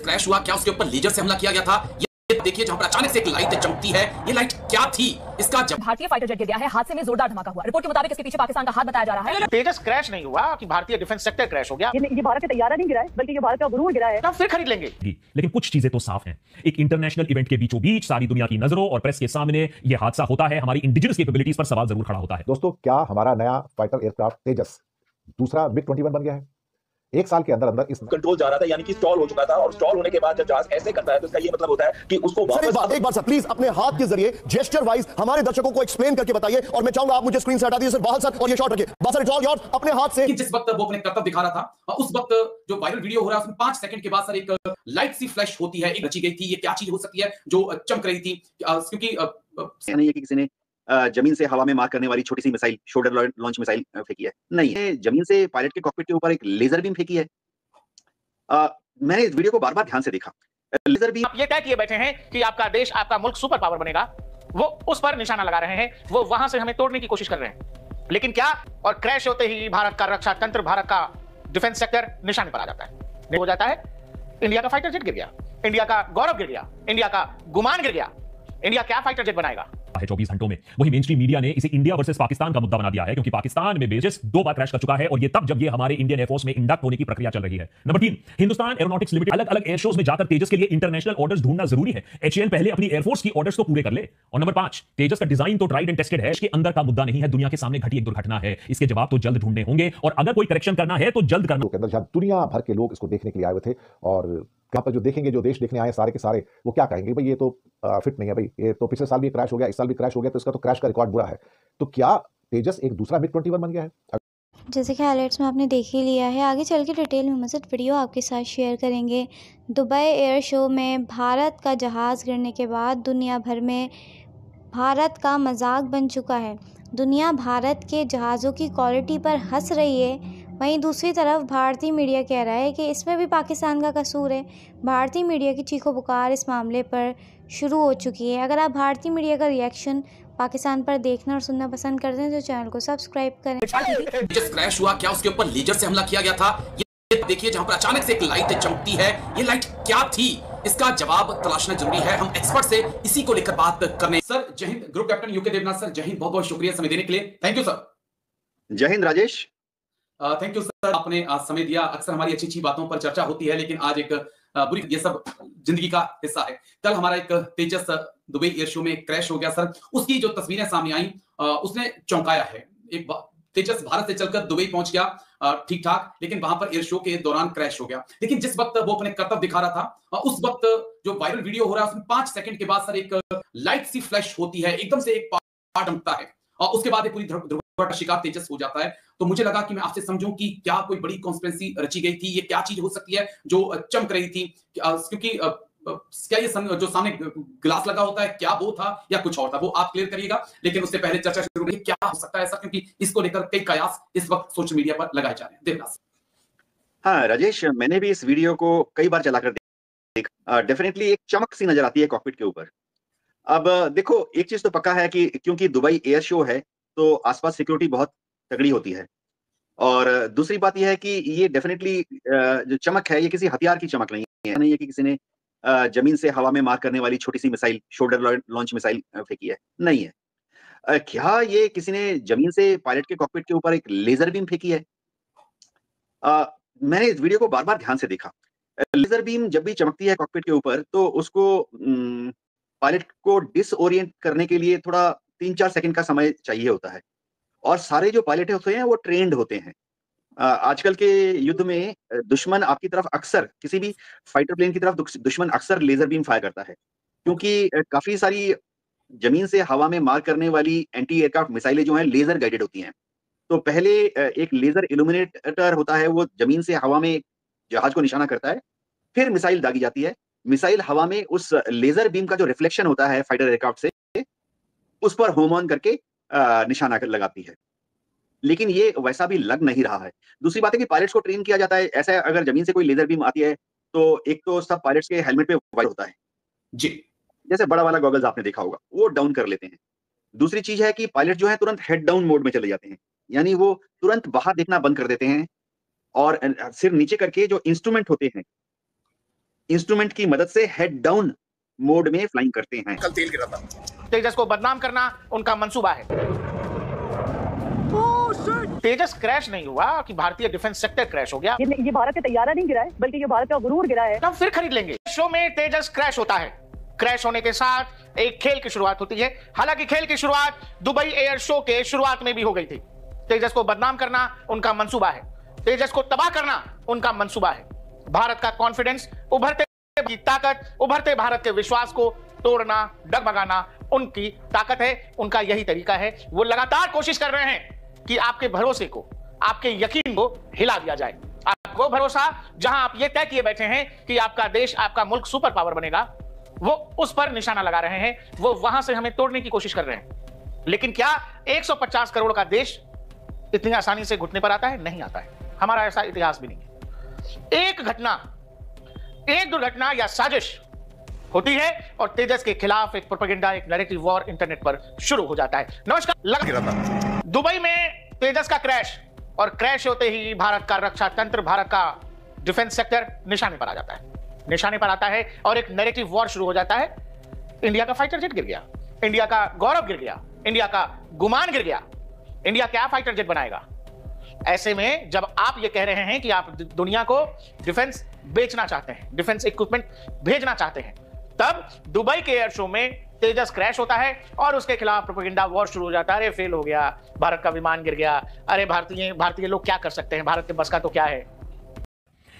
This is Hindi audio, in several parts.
क्रैश हुआ, क्या उसके ऊपर लेजर से हमला किया गया था? ये देखिए जहां पर अचानक से एक लाइट चमकती है, ये लाइट क्या थी? इसका जब भारतीय फाइटर जेट गिर गया है, हादसे में जोरदार धमाका हुआ। रिपोर्ट के मुताबिक इसके पीछे पाकिस्तान का हाथ बताया जा रहा है। तेजस क्रैश नहीं हुआ कि भारतीय डिफेंस सेक्टर क्रैश हो गया। ये भारत का तैयारा नहीं गिरा है, बल्कि ये भारत का गुरूर गिरा है। हम फिर खरीद लेंगे। लेकिन कुछ चीजें तो साफ हैं। एक इंटरनेशनल इवेंट के बीचों बीच सारी दुनिया की नजरों और प्रेस के सामने यह हादसा होता है, हमारी इंडिजिनस कैपेबिलिटीज पर सवाल जरूर खड़ा होता है। दोस्तों, क्या हमारा नया फाइटर एयरक्राफ्ट तेजस दूसरा MiG-21 बन गया है? एक साल के अंदर अंदर इस कंट्रोल जा रहा था, यानी कि स्टॉल हो चुका था, और स्टॉल होने के बाद जब जहाज ऐसे करता है तो इसका ये मतलब होता है कि उसको वापस एक बार सर प्लीज अपने हाथ के जरिए जेस्चर वाइज हमारे दर्शकों को एक्सप्लेन करके बताइए, और मैं चाहूंगा आप मुझे स्क्रीन से हटा दीजिए सर, बाहर सर, और ये शॉट रखिए बस सर, इट्स ऑल योर्स। अपने हाथ से जिस वक्त वो अपने कर्तव्य दिखा रहा था, उस वक्त जो वायरल वीडियो हो रहा है उसमें 5 सेकंड के बाद सर एक लाइट सी फ्लैश होती है, एक रची गई थी। ये क्या चीज हो सकती है जो चमक रही थी? क्योंकि नहीं है कि किसी ने जमीन से हवा में मार करने वाली छोटी सी मिसाइल, शोल्डर लॉन्च मिसाइल फेंकी है। नहीं है, जमीन से पायलट के कॉकपिट के ऊपर एक लेजर बीम फेंकी है। मैंने इस वीडियो को बार बार ध्यान से देखा। लेजर बीम, आप ये तय किए बैठे हैं कि आपका देश, आपका मुल्क सुपर पावर बनेगा, वो उस पर निशाना लगा रहे हैं, वो वहां से हमें तोड़ने की कोशिश कर रहे हैं। लेकिन क्या, और क्रैश होते ही भारत का रक्षा तंत्र, भारत का डिफेंस सेक्टर निशाने पर आ जाता है, हो जाता है। इंडिया का फाइटर जेट गिर गया, इंडिया का गौरव गिर गया, इंडिया का गुमान गिर गया। इंडिया क्या फाइटर जेट बनाएगा? 24 घंटों में वही मेन स्ट्रीम मीडिया ने इसे इंडिया वर्सेस पाकिस्तान का मुद्दा बना दिया है, क्योंकि पाकिस्तान में बेसिस 2 बार क्रैश कर चुका है, और ये तब जब ये हमारे इंडियन एयरफोर्स में इंडक्ट होने की प्रक्रिया चल रही है। नंबर 3, हिंदुस्तान एरोनॉटिक्स लिमिटेड अलग अलग एयर शोज में जाकर तेजस के लिए इंटरनेशनल ऑर्डर्स ढूंढना जरूरी है। HAL पहले अपनी एयरफोर्स की ऑर्डर्स तो पूरे कर ले। और नंबर 5, तेजस का डिजाइन तो ट्राइड एंड टेस्टेड है, इसके अंदर का मुद्दा नहीं है, दुनिया के सामने घटी एक दुर्घटना है। इसके जवाब तो जल्द ढूंढने होंगे, और अगर कोई करेक्शन करना है तो जल्द करना। दुनिया भर के लोग इसको देखने के लिए आए हुए थे, और यहाँ पर जो देखेंगे, जो देश देखने आए सारे के सारे, वो क्या कहेंगे, भाई ये तो फिट नहीं है, भाई ये तो पिछले साल भी क्रैश हो गया, इस साल भी क्रैश हो गया, तो इसका तो क्रैश का रिकॉर्ड बुरा है। तो क्या तेजस एक दूसरा MiG-21 बन गया है? जैसे कि हाइलाइट्स में आपने देख ही लिया है, आगे चल के डिटेल में मज़ीद वीडियो आपके साथ शेयर करेंगे। दुबई एयर शो में भारत का जहाज़ गिरने के बाद दुनिया भर में भारत का मजाक बन चुका है। दुनिया भारत के जहाज़ों की क्वालिटी पर हंस रही है, वहीं दूसरी तरफ भारतीय मीडिया कह रहा है कि इसमें भी पाकिस्तान का कसूर है। भारतीय मीडिया की चीखो पुकार इस मामले पर शुरू हो चुकी है। अगर आप भारतीय मीडिया का रिएक्शन पाकिस्तान पर देखना और सुनना पसंद करते हैं तो चैनल को सब्सक्राइब करें। जिस क्रैश हुआ, क्या उसके ऊपर लेजर से हमला किया गया था? ये देखिए जहां पर अचानक से एक लाइट चमकती है, ये लाइट क्या थी? इसका जवाब तलाशना जरूरी है। हम एक्सपर्ट से इसी को लेकर बात करने। सर जय हिंद। Group captain U K Devnath sir, जय हिंद, बहुत बहुत शुक्रिया समय देने के लिए। Thank you sir. जय हिंद राजेश। थैंक यू सर, आपने आज समय दिया। अक्सर हमारी अच्छी अच्छी बातों पर चर्चा होती है, लेकिन आज एक बुरी, ये सब जिंदगी का हिस्सा है। कल हमारा एक तेजस दुबई एयर शो में क्रैश हो गया सर, उसकी जो तस्वीरें सामने आई उसने चौंकाया है। एक तेजस भारत से चलकर दुबई पहुंच गया ठीक ठाक, लेकिन वहां पर एयर शो के दौरान क्रैश हो गया। लेकिन जिस वक्त वो अपने कर्तव्य दिखा रहा था, उस वक्त जो वायरल वीडियो हो रहा है उसमें 5 सेकंड के बाद सर एक लाइट सी फ्लैश होती है, एकदम से एक पार्ट चमकता है, और उसके बाद पूरी दुर्घटना शिकार तेजस हो जाता है। तो मुझे लगा कि मैं आपसे समझूं कि क्या कोई बड़ी कॉन्स्पिरेसी रची गई थी, ये क्या चीज हो सकती है जो चमक रही थी? क्योंकि क्या ये जो सामने ग्लास लगा होता है, क्या वो था या कुछ और था, वो आप क्लियर करिएगा। लेकिन उससे पहले चर्चा शुरू करिए, क्या हो सकता है ऐसा, क्योंकि इसको लेकर कई कयास इस वक्त सोशल मीडिया पर लगाए जा रहे हैं। देवनाथ। हाँ राजेश, मैंने भी इस वीडियो को कई बार चलाकर देखा। डेफिनेटली एक चमक सी नजर आती है कॉकपिट के ऊपर। अब देखो, एक चीज तो पक्का है कि क्योंकि दुबई एयर शो है तो आसपास सिक्योरिटी बहुत तगड़ी होती है, और दूसरी बात यह है कि ये डेफिनेटली जो चमक है ये किसी हथियार की चमक नहीं है कि किसी ने जमीन से हवा में मार करने वाली छोटी सी मिसाइल, शोल्डर लॉन्च मिसाइल फेंकी है। नहीं है। क्या ये किसी ने जमीन से पायलट के कॉकपिट के ऊपर एक लेजर बीम फेंकी है? मैंने इस वीडियो को बार बार ध्यान से देखा। लेजर बीम जब भी चमकती है कॉकपिट के ऊपर तो उसको पायलट को डिसओरिएंट करने के लिए थोड़ा 3-4 सेकंड का समय चाहिए होता है, और सारे जो पायलट होते हैं वो ट्रेंड होते हैं। आजकल के युद्ध में दुश्मन आपकी तरफ अक्सर, किसी भी फाइटर प्लेन की तरफ दुश्मन अक्सर लेजर बीम फायर करता है, क्योंकि काफी सारी जमीन से हवा में मार करने वाली एंटी एयरक्राफ्ट मिसाइलें जो हैं लेजर गाइडेड होती हैं। तो पहले एक लेजर इल्यूमिनेटर होता है, वो जमीन से हवा में जहाज को निशाना करता है, फिर मिसाइल दागी जाती है। मिसाइल हवा में उस लेजर बीम का जो रिफ्लेक्शन होता है फाइटर एयरक्राफ्ट से, उस पर होम ऑन करके निशाना लगाती है। लेकिन ये वैसा भी लग नहीं रहा है। दूसरी बात है कि पायलट्स को ट्रेन किया जाता है, ऐसा अगर जमीन से कोई लेजर बीम आती है तो एक तो सब पायलट्स के हेलमेट पे वाइट होता है जी, जैसे बड़ा वाला गॉगल्स आपने देखा होगा, वो डाउन कर लेते हैं। दूसरी चीज है कि पायलट जो है तुरंत हेड डाउन मोड में चले जाते हैं, यानी वो तुरंत बाहर देखना बंद कर देते हैं, और सिर नीचे करके जो इंस्ट्रूमेंट होते हैं इंस्ट्रूमेंट की मदद से हेड डाउन मोड में फ्लाइंग करते हैं। कल तेल गिरा था। तेजस को बदनाम करना उनका मंसूबा है। तेजस क्रैश नहीं हुआ कि भारतीय डिफेंस सेक्टर क्रैश हो गया। ये भारत का तैयारा नहीं गिरा है, बल्कि ये भारत का गुरूर गिरा है। हम फिर खरीद लेंगे। शो में तेजस क्रैश होता है। क्रैश होने के साथ एक खेल की शुरुआत होती है। हालांकि खेल की शुरुआत दुबई एयर शो के शुरुआत में भी हो गई थी। तेजस को बदनाम करना उनका मंसूबा है। तेजस को तबाह करना उनका मंसूबा है। भारत का कॉन्फिडेंस, उभरते की ताकत, उभरते भारत के विश्वास को तोड़ना, डगमगाना उनकी ताकत है। उनका यही तरीका है। वो लगातार कोशिश कर रहे हैं कि आपके भरोसे को, आपके यकीन को हिला दिया जाए। वो भरोसा जहां आप ये तय किए बैठे हैं कि आपका देश, आपका मुल्क सुपर पावर बनेगा, वो उस पर निशाना लगा रहे हैं। वो वहां से हमें तोड़ने की कोशिश कर रहे हैं। लेकिन क्या 150 करोड़ का देश इतनी आसानी से घुटने पर आता है? नहीं आता है। हमारा ऐसा इतिहास भी नहीं है। एक घटना, एक दुर्घटना या साजिश होती है और तेजस के खिलाफ एक प्रोपेगेंडा, एक नैरेटिव वॉर इंटरनेट पर शुरू हो जाता है। नमस्कार। दुबई में तेजस का क्रैश, और क्रैश होते ही भारत का रक्षा तंत्र, भारत का डिफेंस सेक्टर निशाने पर आ जाता है। निशाने पर आता है और एक नैरेटिव वॉर शुरू हो जाता है। इंडिया का फाइटर जेट गिर गया, इंडिया का गौरव गिर गया, इंडिया का गुमान गिर गया। इंडिया क्या फाइटर जेट बनाएगा? ऐसे में जब आप ये कह रहे हैं कि आप दुनिया को डिफेंस बेचना चाहते हैं, डिफेंस इक्विपमेंट भेजना चाहते हैं, तब दुबई के एयर शो में तेजस क्रैश होता है और उसके खिलाफ प्रोपेगेंडा वॉर शुरू हो जाता है। अरे फेल हो गया, भारत का विमान गिर गया, अरे भारतीय लोग क्या कर सकते हैं, भारत के बस का तो क्या है।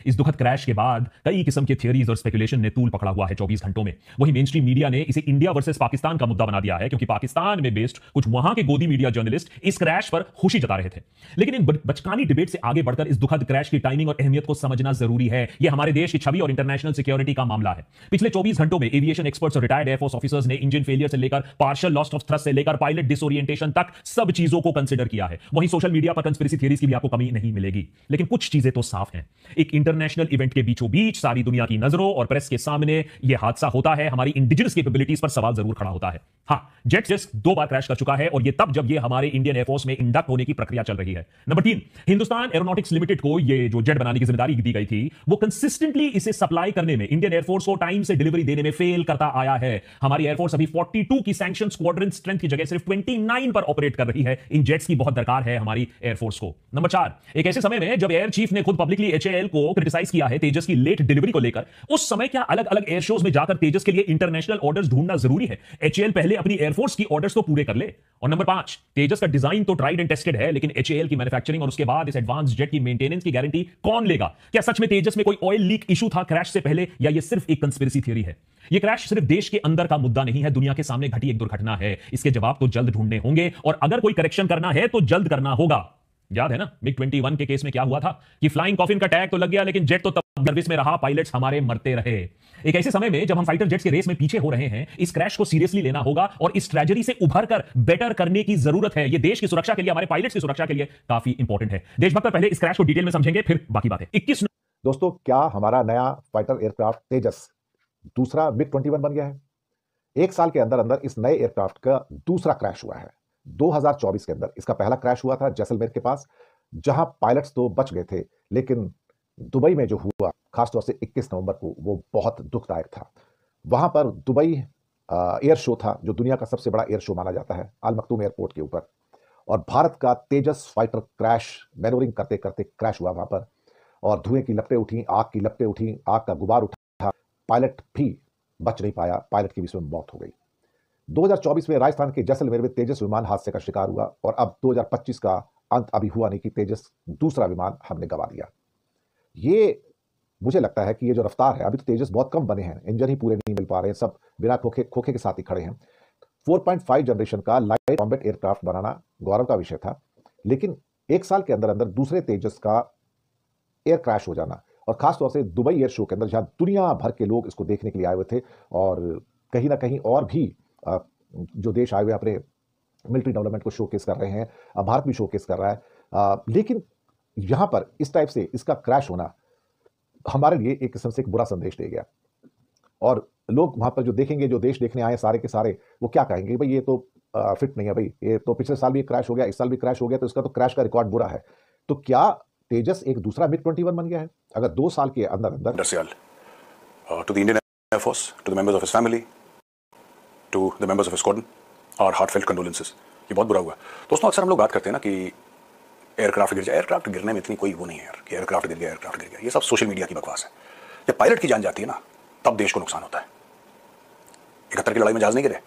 इस दुखद क्रैश के बाद कई किस्म के थियरीज और स्पेकुलेशन ने तूल पकड़ा हुआ है 24 घंटों में। वहीं मेन स्ट्रीम मीडिया ने इसे इंडिया वर्सेस पाकिस्तान का मुद्दा बना दिया है, क्योंकि पाकिस्तान में बेस्ड कुछ वहां के गोदी मीडिया जर्नलिस्ट इस क्रैश पर खुशी जता रहे थे। लेकिन इन बचकानी डिबेट से आगे बढ़कर इस दुखद क्रैश की टाइमिंग और अहमियत को समझना जरूरी है। यह हमारे देश की छवि और इंटरनेशनल सिक्योरिटी का मामला है। पिछले 24 घंटों में एविएशन एक्सपर्ट्स और रिटायर्ड एयरफोर्स ऑफिसर्स ने इंजन फेलियर से लेकर पार्शियल लॉस ऑफ थ्रस्ट से लेकर पायलट डिसओरिएंटेशन तक सब चीजों को कंसिडर किया है। वहीं सोशल मीडिया पर कंस्पिरेसी थियरीज की भी आपको कमी नहीं मिलेगी। लेकिन कुछ चीजें तो साफ हैं। एक इंटरनेशनल इवेंट के बीचों बीच सारी दुनिया की नजरों और प्रेस के सामने यह हादसा होता है। हमारी इंडिजिनस कैपेबिलिटीज पर सवाल जरूर खड़ा होता है। हां, जेट जस्ट 2 बार क्रैश कर चुका है और यह तब जब यह हमारे इंडियन एयरफोर्स में इंडक्ट होने की प्रक्रिया चल रही है। नंबर 3, हिंदुस्तान एरोनॉटिक्स लिमिटेड को यह जो जेट बनाने की जिम्मेदारी दी गई थी, वो कंसिस्टेंटली इसे सप्लाई करने में, इंडियन एयरफोर्स को टाइम से डिलीवरी देने में फेल करता आया है। हमारी एयरफोर्स अभी 42 की सैंक्शन स्क्वाड्रन स्ट्रेंथ की जगह सिर्फ 29 पर ऑपरेट कर रही है। इन जेट्स की बहुत दरकार है हमारी एयरफोर्स को। नंबर 4, एक ऐसे समय में जब एयर चीफ ने खुद पब्लिकली HAL को क्रिटिसाइज किया है तेजस की लेट डिलीवरी को लेकर, उस समय क्या अलग अलग एयर शोज में जाकर तेजस के लिए इंटरनेशनल ऑर्डर्स ढूंढना जरूरी है? HAL पहले अपनी एयरफोर्स की ऑर्डर्स तो पूरे कर ले। और नंबर 5, तेजस का डिजाइन तो ट्राइड एंड टेस्टेड है, लेकिन HAL की मैन्युफैक्चरिंग और उसके बाद इस एडवांस जेट की मेंटेनेंस की गारंटी कौन लेगा? क्या सच में तेजस में कोई ऑयल लीक इशू था क्रैश से पहले, या यह सिर्फ एक कंस्पिरेसी थियरी है? यह क्रैश सिर्फ देश के अंदर का मुद्दा नहीं है, दुनिया के सामने घटी एक दुर्घटना है। इसके जवाब तो जल्द ढूंढने होंगे और अगर कोई करेक्शन करना है तो जल्द करना होगा। याद है ना MiG-21 के केस में क्या हुआ था कि फ्लाइंग कॉफिन का टैग तो लग गया, लेकिन जेट तो तब सर्विस में रहा, पायलट्स हमारे मरते रहे। एक ऐसे समय में जब हम फाइटर जेट्स के रेस में पीछे हो रहे हैं, इस क्रैश को सीरियसली लेना होगा और इस ट्रेजेडी से उभर कर बेटर करने की जरूरत है। यह देश की सुरक्षा के लिए, हमारे पायलट्स की सुरक्षा के लिए काफी इंपॉर्टेंट है। देशभक्त पहले इस क्रैश को डिटेल में समझेंगे, फिर बाकी बातें। 21 दोस्तों, क्या हमारा नया फाइटर एयरक्राफ्ट तेजस दूसरा MiG-21 बन गया है? एक साल के अंदर अंदर इस नए एयरक्राफ्ट का दूसरा क्रैश हुआ है। 2024 के अंदर इसका पहला क्रैश हुआ था जैसलमेर के पास, जहां पायलट्स तो बच गए थे, लेकिन दुबई में जो हुआ खासतौर से 21 नवंबर को, वो बहुत दुखदायक था। वहां पर दुबई एयर शो था, जो दुनिया का सबसे बड़ा एयर शो माना जाता है, अल मखतूम एयरपोर्ट के ऊपर, और भारत का तेजस फाइटर क्रैश मैनोवरिंग करते करते क्रैश हुआ वहां पर, और धुएं की लपटें उठी, आग की लपटें उठी, आग का गुबार उठा, पायलट भी बच नहीं पाया, पायलट की भी इसमें मौत हो गई। 2024 में राजस्थान के जैसलमेर में तेजस विमान हादसे का शिकार हुआ, और अब 2025 का अंत अभी हुआ नहीं कि तेजस दूसरा विमान हमने गंवा दिया। ये मुझे लगता है कि ये जो रफ्तार है, अभी तो तेजस बहुत कम बने हैं, इंजन ही पूरे नहीं मिल पा रहे हैं, सब बिना खोखे के साथ ही खड़े हैं। 4.5 जनरेशन का लाइट कॉम्बैट एयरक्राफ्ट बनाना गौरव का विषय था, लेकिन एक साल के अंदर अंदर दूसरे तेजस का एयर क्रैश हो जाना, और खासतौर से दुबई एयर शो के अंदर जहां दुनिया भर के लोग इसको देखने के लिए आए हुए थे, और कहीं ना कहीं और भी जो देश आए हुए अपने मिलिट्री डेवलपमेंट को शोकेस कर रहे हैं, भारत भी शोकेस कर रहा है, लेकिन यहां पर इस टाइप से इसका क्रैश होना हमारे लिए एक किस्म से एक बुरा संदेश दे गया। और लोग वहां पर जो देखेंगे, जो देश देखने आए सारे के सारे, वो क्या कहेंगे, भाई ये तो फिट नहीं है, भाई ये तो पिछले साल भी क्रैश हो गया, इस साल भी क्रैश हो गया, तो इसका तो क्रैश का रिकॉर्ड बुरा है। तो क्या तेजस एक दूसरा MiG-21 बन गया है? अगर 2 साल के अंदर अंदर to the Indian Air Force, to the members of his family, to the members of his squadron, और heartfelt condolences. ये बहुत बुरा हुआ. दोस्तों अक्सर हम लोग बात करते हैं ना कि एयरक्राफ्ट गिर जाए. एयरक्राफ्ट गिरने में इतनी कोई वो नहीं है यार कि एयरक्राफ्ट गिर गया. ये सब सोशल मीडिया की बकवास है. जब पायलट की जान जाती है ना तब देश को नुकसान होता है. 71 की लड़ाई में जहाज नहीं गिरे,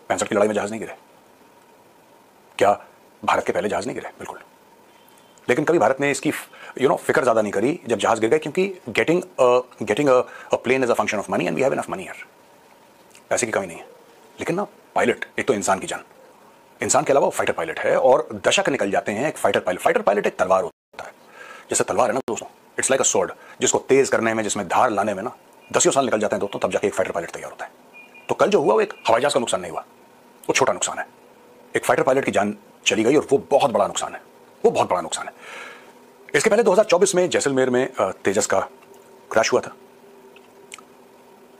65 की लड़ाई में जहाज नहीं गिरे. क्या भारत के पहले जहाज नहीं गिरे? बिल्कुल. लेकिन कभी भारत ने इसकी फिक्र ज्यादा नहीं करी जब जहाज गिर गए, क्योंकि getting a plane is a function of money and we have enough money here. पैसे की कमी नहीं है. लेकिन ना पायलट एक तो इंसान की जान, इंसान के अलावा वो फाइटर पायलट है और दशक निकल जाते हैं एक फाइटर पायलट एक तलवार होता है. जैसे तलवार है ना दोस्तों, इट्स लाइक अ स्वॉर्ड, जिसको तेज करने में, जिसमें धार लाने में ना 10 साल निकल जाते हैं दोस्तों, तब जाके एक फाइटर पायलट तैयार होता है. तो कल जो हुआ वो एक हवाई जहाज का नुकसान नहीं हुआ, वो छोटा नुकसान है. एक फाइटर पायलट की जान चली गई और वो बहुत बड़ा नुकसान है. वो बहुत बड़ा नुकसान है. इसके पहले 2024 में जैसलमेर में तेजस का क्रैश हुआ था.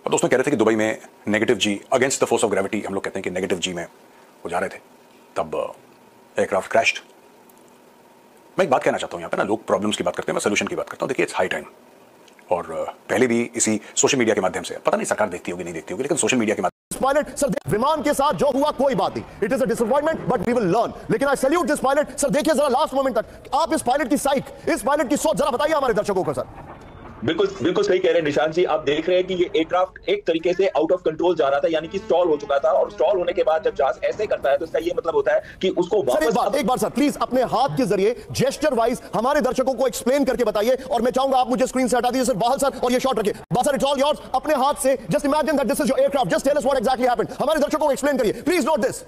और दोस्तों कह रहे थे कि दुबई में negative G against the force of gravity, हम लोग कहते हैं कि नेगेटिव जी में वो जा रहे थे, तब एयरक्राफ्ट क्रैश्ड. मैं एक बात कहना चाहता हूं, यहाँ पे ना लोग प्रॉब्लम्स की बात करते हैं, मैं सोल्यूशन की बात करता हूं. देखिए इट्स हाई टाइम. और पहले भी इसी सोशल मीडिया के माध्यम से, पता नहीं सरकार देखती होगी नहीं देखती होगी, लेकिन सोशल मीडिया के माध्यम पायलट सर, विमान के साथ जो हुआ कोई बात नहीं, it is a disappointment but we will learn. लेकिन I salute this pilot sir. देखिए जरा लास्ट मोमेंट तक आप इस पायलट की साइक, इस पायलट की सोच जरा बताइए हमारे दर्शकों को सर. बिल्कुल सही कह रहे हैं निशांत जी. आप देख रहे हैं कि ये एयरक्राफ्ट एक तरीके से आउट ऑफ कंट्रोल जा रहा था, यानी कि स्टॉल हो चुका था. और स्टॉल होने के बाद जब जहाज ऐसे करता है तो इसका ये मतलब होता है कि उसको वापस. एक बार सर प्लीज अपने हाथ के जरिए जेस्चर वाइज हमारे दर्शकों को एक्सप्लेन करके बताइए. और मैं चाहूंगा आप मुझे स्क्रीन से हटा दीजिए सर बाहर सर, और ये शॉट रखिए बाहर सर. It's all yours. अपने हाथ से just imagine that this is your aircraft. Just tell us what exactly happened. हमारे दर्शकों को एक्सप्लेन करिए प्लीज. Note this.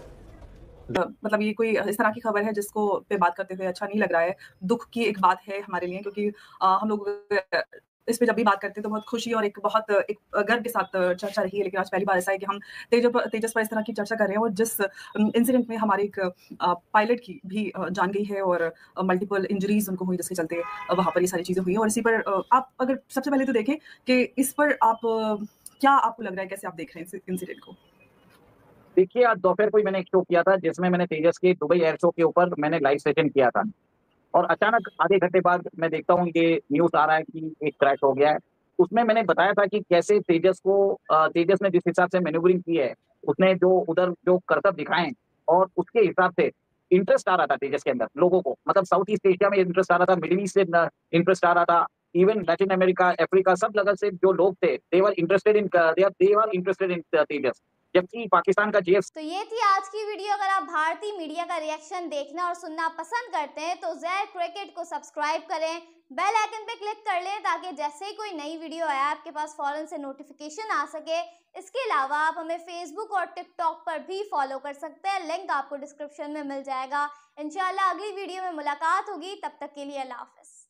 मतलब ये कोई इस तरह की खबर है जिसको पे बात करते हुए अच्छा नहीं लग रहा है. दुख की एक बात है हमारे लिए, क्योंकि हम लोग इस पे जब भी बात करते हैं तो बहुत खुशी और एक गर्व के साथ चर्चा रही है. लेकिन आज पहली बार ऐसा है कि हम तेजस पर इस तरह की चर्चा कर रहे हैं. और जिस इंसिडेंट में हमारे एक पायलट की भी जान गई है और मल्टीपल इंजरीज उनको हुई, जिसके चलते वहां पर ये सारी चीजें हुई. और इसी पर आप अगर सबसे पहले तो देखें कि इस पर आप क्या आपको लग रहा है, कैसे आप देख रहे हैं इस इंसिडेंट को? देखिए आज दोपहर को ही मैंने एक शो किया था जिसमें मैंने तेजस के दुबई एयर शो के ऊपर मैंने लाइव सेशन किया था. और अचानक आधे घंटे बाद मैं देखता हूँ ये न्यूज आ रहा है कि एक क्रैश हो गया है. उसमें मैंने बताया था कि कैसे तेजस ने जिस हिसाब से मैन्यूवरिंग की है, उसने जो उधर जो करतब दिखाए और उसके हिसाब से इंटरेस्ट आ रहा था तेजस के अंदर लोगों को. मतलब साउथ ईस्ट एशिया में इंटरेस्ट आ रहा था, मिडिल ईस्ट से इंटरेस्ट आ रहा था, इवन लैटिन अमेरिका, अफ्रीका, सब जगह से जो लोग थे दे वर इंटरेस्टेड इन तेजस. जबकि पाकिस्तान का जीएफ. तो ये थी आज की वीडियो. अगर आप भारतीय मीडिया का रिएक्शन देखना और सुनना पसंद करते हैं तो ज़ेड क्रिकेट को सब्सक्राइब करें, बेल आइकन पे क्लिक कर लें ताकि जैसे ही कोई नई वीडियो आए आपके पास फौरन से नोटिफिकेशन आ सके. इसके अलावा आप हमें फेसबुक और टिकटॉक पर भी फॉलो कर सकते हैं. लिंक आपको डिस्क्रिप्शन में मिल जाएगा. इंशाल्लाह अगली वीडियो में मुलाकात होगी. तब तक के लिए अल्लाह हाफिज़.